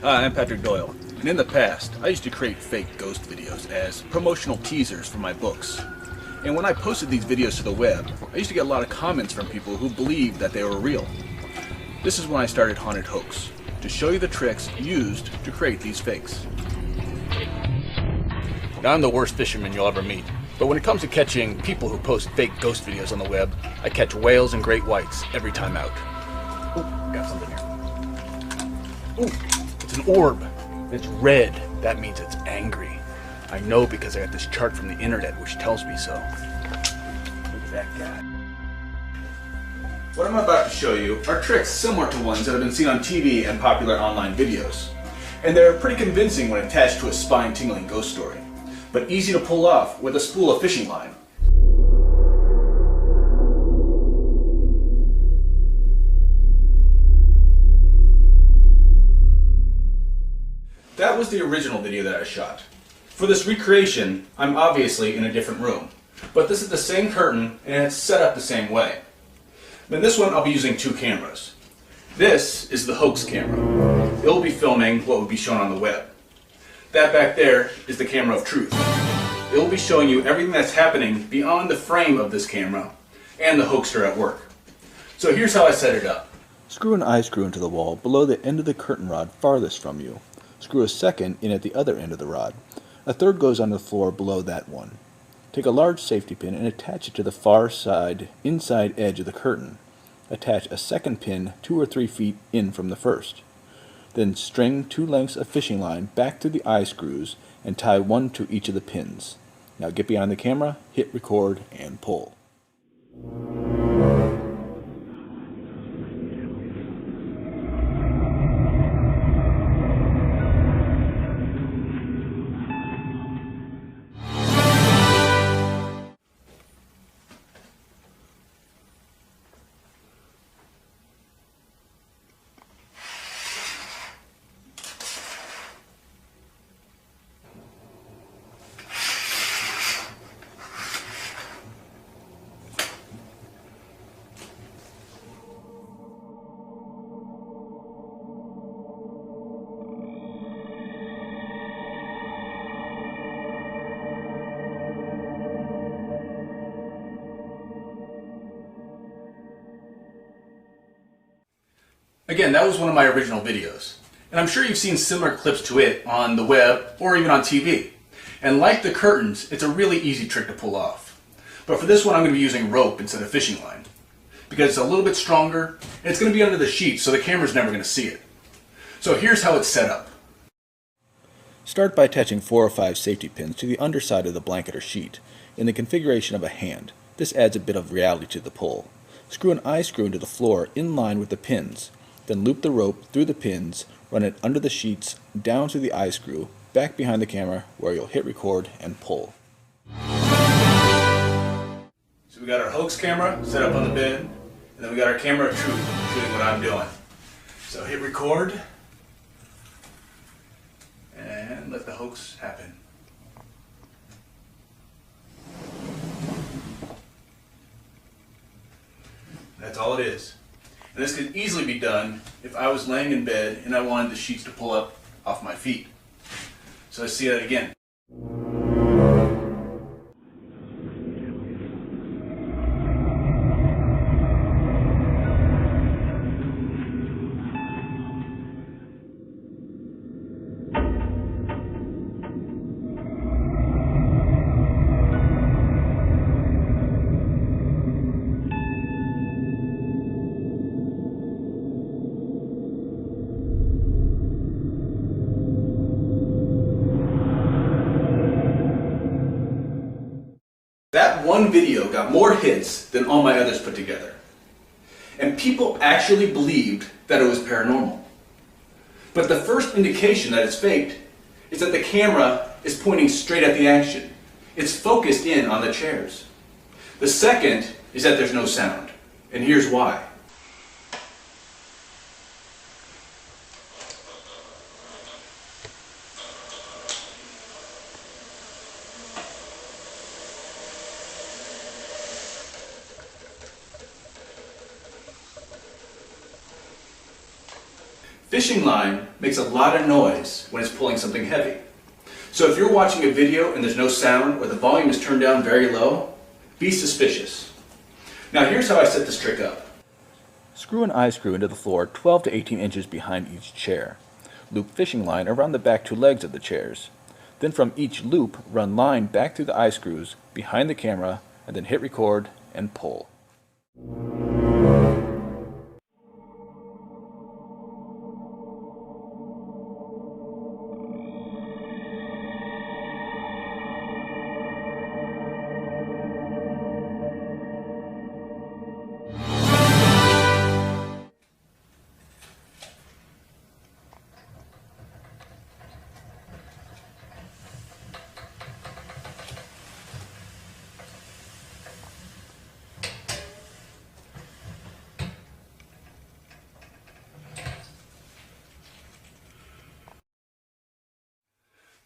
Hi, I'm Patrick Doyle, and in the past, I used to create fake ghost videos as promotional teasers for my books. And when I posted these videos to the web, I used to get a lot of comments from people who believed that they were real. This is when I started Haunted Hoax, to show you the tricks used to create these fakes. Now, I'm the worst fisherman you'll ever meet, but when it comes to catching people who post fake ghost videos on the web, I catch whales and great whites every time out. Ooh, got something here. Ooh. It's an orb. It's red. That means it's angry. I know because I got this chart from the internet which tells me so. Look at that guy. What I'm about to show you are tricks similar to ones that have been seen on TV and popular online videos. And they're pretty convincing when attached to a spine-tingling ghost story, but easy to pull off with a spool of fishing line. That was the original video that I shot. For this recreation, I'm obviously in a different room, but this is the same curtain and it's set up the same way. In this one, I'll be using two cameras. This is the hoax camera. It will be filming what would be shown on the web. That back there is the camera of truth. It will be showing you everything that's happening beyond the frame of this camera and the hoaxer at work. So here's how I set it up. Screw an eye screw into the wall below the end of the curtain rod farthest from you. Screw a second in at the other end of the rod. A third goes on the floor below that one. Take a large safety pin and attach it to the far side, inside edge of the curtain. Attach a second pin 2 or 3 feet in from the first. Then string 2 lengths of fishing line back through the eye screws and tie one to each of the pins. Now get behind the camera, hit record, and pull. Again, that was one of my original videos, and I'm sure you've seen similar clips to it on the web or even on TV. And like the curtains, it's a really easy trick to pull off. But for this one, I'm going to be using rope instead of fishing line, because it's a little bit stronger, and it's going to be under the sheet, so the camera's never going to see it. So here's how it's set up. Start by attaching 4 or 5 safety pins to the underside of the blanket or sheet, in the configuration of a hand. This adds a bit of reality to the pull. Screw an eye screw into the floor in line with the pins. Then loop the rope through the pins, run it under the sheets, down to the eye screw, back behind the camera where you'll hit record and pull. So we got our hoax camera set up on the bed, and then we got our camera of truth shooting what I'm doing. So hit record, and let the hoax happen. That's all it is. And this could easily be done if I was laying in bed and I wanted the sheets to pull up off my feet. So let's see that again. That one video got more hits than all my others put together. And people actually believed that it was paranormal. But the first indication that it's faked is that the camera is pointing straight at the action. It's focused in on the chairs. The second is that there's no sound. And here's why. Fishing line makes a lot of noise when it's pulling something heavy. So if you're watching a video and there's no sound or the volume is turned down very low, be suspicious. Now here's how I set this trick up. Screw an eye screw into the floor 12 to 18 inches behind each chair. Loop fishing line around the back two legs of the chairs. Then from each loop, run line back through the eye screws behind the camera and then hit record and pull.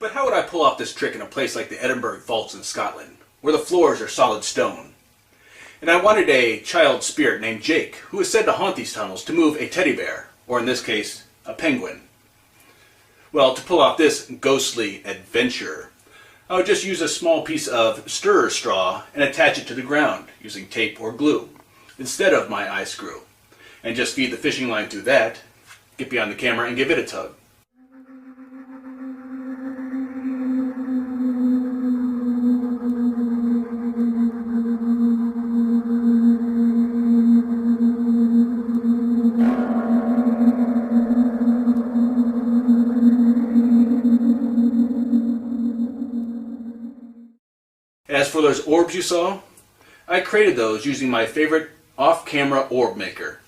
But how would I pull off this trick in a place like the Edinburgh Vaults in Scotland, where the floors are solid stone? And I wanted a child spirit named Jake, who is said to haunt these tunnels, to move a teddy bear, or in this case, a penguin. Well, to pull off this ghostly adventure, I would just use a small piece of stirrer straw and attach it to the ground using tape or glue, instead of my eye screw, and just feed the fishing line through that, get behind the camera and give it a tug. As for those orbs you saw, I created those using my favorite off-camera orb maker,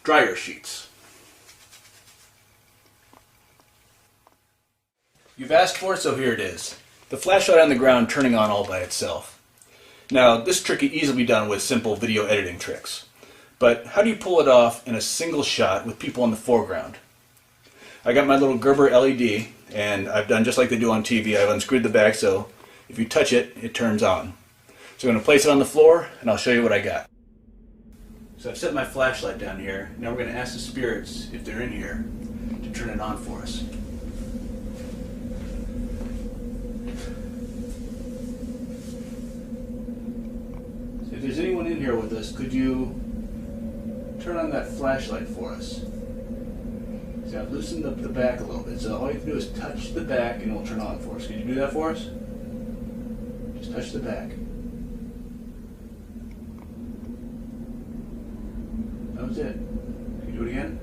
dryer sheets. You've asked for it, so here it is. The flashlight on the ground turning on all by itself. Now, this trick can easily be done with simple video editing tricks. But how do you pull it off in a single shot with people in the foreground? I got my little Gerber LED, and I've done just like they do on TV. I've unscrewed the back so if you touch it, it turns on. So I'm going to place it on the floor, and I'll show you what I got. So I've set my flashlight down here. Now we're going to ask the spirits, if they're in here, to turn it on for us. So if there's anyone in here with us, could you turn on that flashlight for us? So I've loosened up the back a little bit. So all you have to do is touch the back, and it'll turn on for us. Can you do that for us? Just touch the back. That was it. Can you do it again?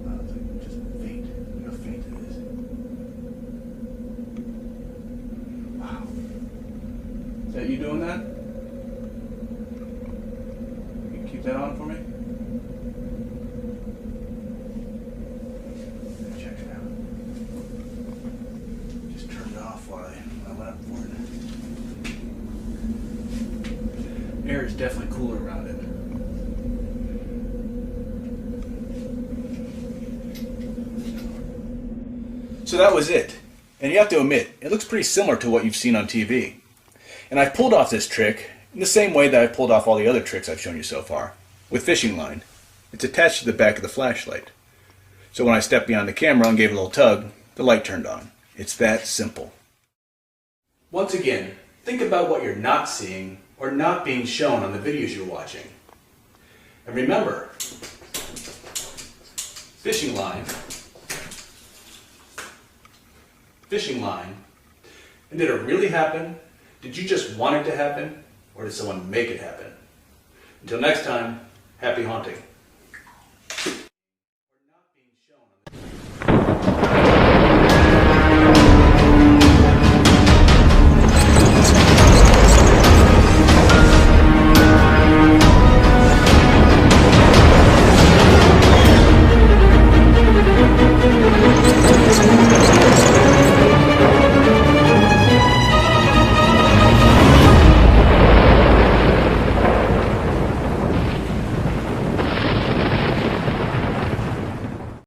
Oh, it's like just faint. Look how faint it is. Wow. Is that you doing that? Can you keep that on for me? Check it out. Just turned it off while I went up for it. Air is definitely cooler around it. So that was it. And you have to admit, it looks pretty similar to what you've seen on TV. And I've pulled off this trick in the same way that I've pulled off all the other tricks I've shown you so far, with fishing line. It's attached to the back of the flashlight. So when I stepped behind the camera and gave it a little tug, the light turned on. It's that simple. Once again, think about what you're not seeing or not being shown on the videos you're watching. And remember, fishing line. And did it really happen? Did you just want it to happen? Or did someone make it happen? Until next time, happy haunting.